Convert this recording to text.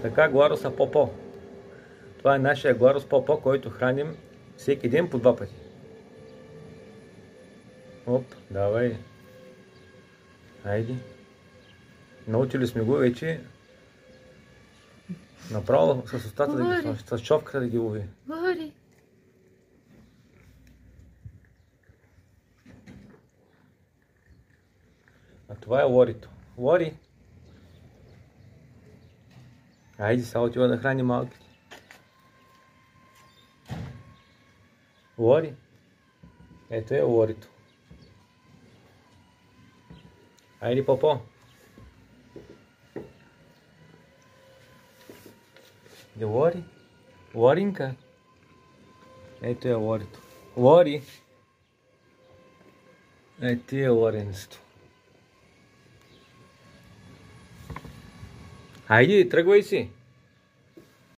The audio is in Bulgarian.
Така, Гларуса Попо. Това е нашия Гларус Попо, който храним всеки ден по 2 пъти. Оп, давай. Хайде. Научили сме го вече. Направо с устата да ги сложи, с човката да ги лови. Говори. А това е Лорито. Лори! Айде, сега отива да храни малките. Лори! Ето е Лорито. Айде, Попо! Де Лори? Лоринка! Ето е Лорито. Лори! Ето е Лоренцето. Хайде, тръгвай си!